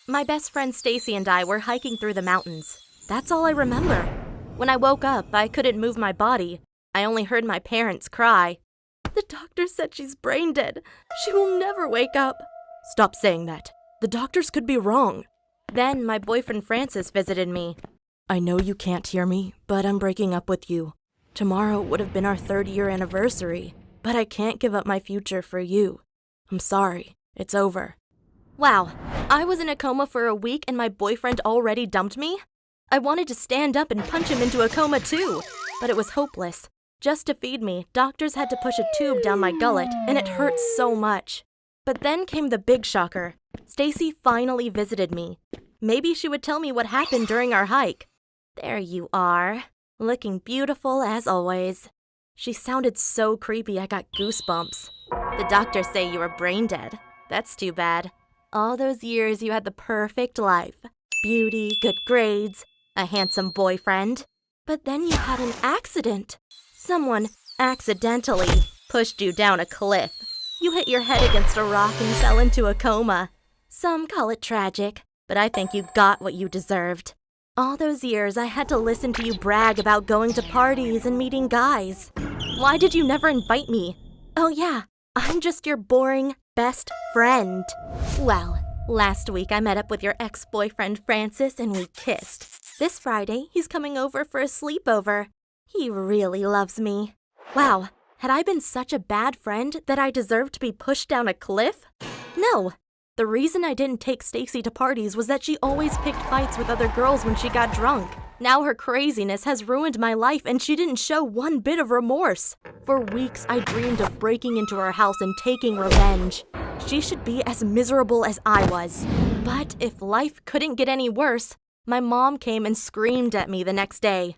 My best friend Stacy and I were hiking through the mountains. That's all I remember. When I woke up, I couldn't move my body. I only heard my parents cry. The doctor said she's brain dead. She will never wake up. Stop saying that. The doctors could be wrong. Then my boyfriend Francis visited me. I know you can't hear me, but I'm breaking up with you. Tomorrow would have been our 3rd-year anniversary, but I can't give up my future for you. I'm sorry. It's over. Wow, I was in a coma for a week and my boyfriend already dumped me? I wanted to stand up and punch him into a coma too, but it was hopeless. Just to feed me, doctors had to push a tube down my gullet, and it hurt so much. But then came the big shocker. Stacy finally visited me. Maybe she would tell me what happened during our hike. There you are, looking beautiful as always. She sounded so creepy I got goosebumps. The doctors say you were brain dead. That's too bad. All those years you had the perfect life. Beauty, good grades, a handsome boyfriend. But then you had an accident. Someone accidentally pushed you down a cliff. You hit your head against a rock and fell into a coma. Some call it tragic, but I think you got what you deserved. All those years I had to listen to you brag about going to parties and meeting guys. Why did you never invite me? Oh yeah, I'm just your boring best friend. Well, last week I met up with your ex-boyfriend Francis and we kissed. This Friday, he's coming over for a sleepover. He really loves me. Wow, had I been such a bad friend that I deserved to be pushed down a cliff? No. The reason I didn't take Stacy to parties was that she always picked fights with other girls when she got drunk. Now her craziness has ruined my life and she didn't show one bit of remorse. For weeks, I dreamed of breaking into her house and taking revenge. She should be as miserable as I was. But if life couldn't get any worse, my mom came and screamed at me the next day.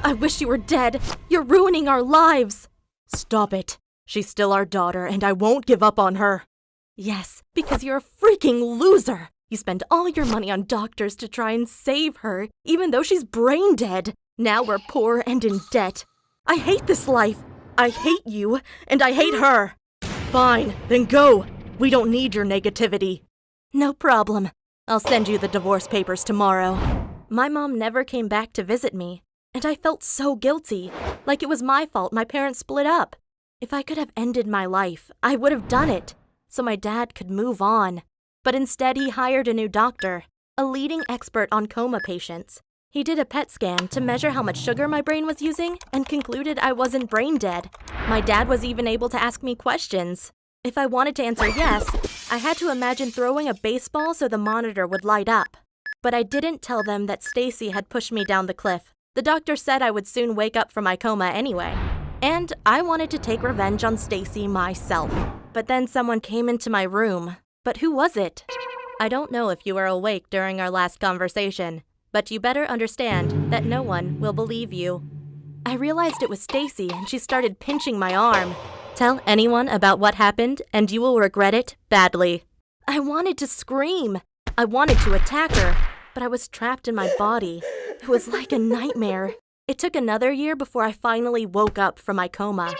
I wish you were dead. You're ruining our lives. Stop it. She's still our daughter and I won't give up on her. Yes, because you're a freaking loser. You spend all your money on doctors to try and save her, even though she's brain dead. Now we're poor and in debt. I hate this life. I hate you, and I hate her. Fine, then go. We don't need your negativity. No problem. I'll send you the divorce papers tomorrow. My mom never came back to visit me, and I felt so guilty, like it was my fault my parents split up. If I could have ended my life, I would have done it, so my dad could move on. But instead, he hired a new doctor, a leading expert on coma patients. He did a PET scan to measure how much sugar my brain was using and concluded I wasn't brain dead. My dad was even able to ask me questions. If I wanted to answer yes, I had to imagine throwing a baseball so the monitor would light up. But I didn't tell them that Stacy had pushed me down the cliff. The doctor said I would soon wake up from my coma anyway. And I wanted to take revenge on Stacy myself. But then someone came into my room. But who was it? I don't know if you were awake during our last conversation, but you better understand that no one will believe you. I realized it was Stacy and she started pinching my arm. Tell anyone about what happened and you will regret it badly. I wanted to scream. I wanted to attack her, but I was trapped in my body. It was like a nightmare. It took another year before I finally woke up from my coma.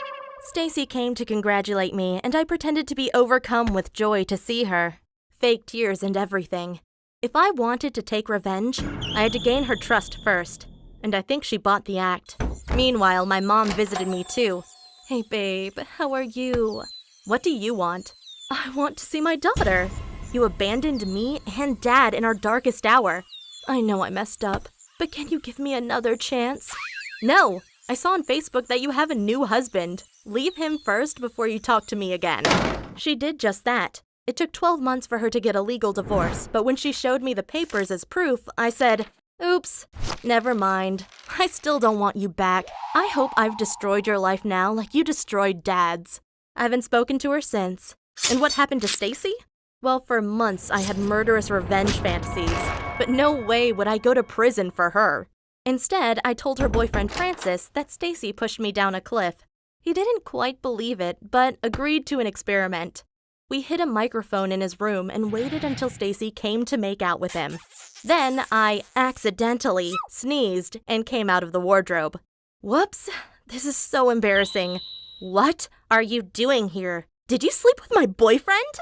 Stacy came to congratulate me, and I pretended to be overcome with joy to see her. Fake tears and everything. If I wanted to take revenge, I had to gain her trust first, and I think she bought the act. Meanwhile, my mom visited me too. Hey babe, how are you? What do you want? I want to see my daughter. You abandoned me and Dad in our darkest hour. I know I messed up, but can you give me another chance? No! I saw on Facebook that you have a new husband. Leave him first before you talk to me again. She did just that. It took 12 months for her to get a legal divorce, but when she showed me the papers as proof, I said, oops, never mind. I still don't want you back. I hope I've destroyed your life now like you destroyed Dad's. I haven't spoken to her since. And what happened to Stacy? Well, for months I had murderous revenge fantasies, but no way would I go to prison for her. Instead, I told her boyfriend Francis that Stacy pushed me down a cliff. He didn't quite believe it, but agreed to an experiment. We hid a microphone in his room and waited until Stacy came to make out with him. Then I accidentally sneezed and came out of the wardrobe. Whoops, this is so embarrassing. What are you doing here? Did you sleep with my boyfriend?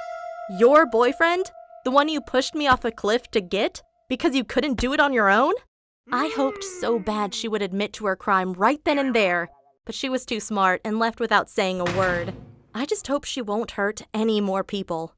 Your boyfriend? The one you pushed me off a cliff to get because you couldn't do it on your own? I hoped so bad she would admit to her crime right then and there, but she was too smart and left without saying a word. I just hope she won't hurt any more people.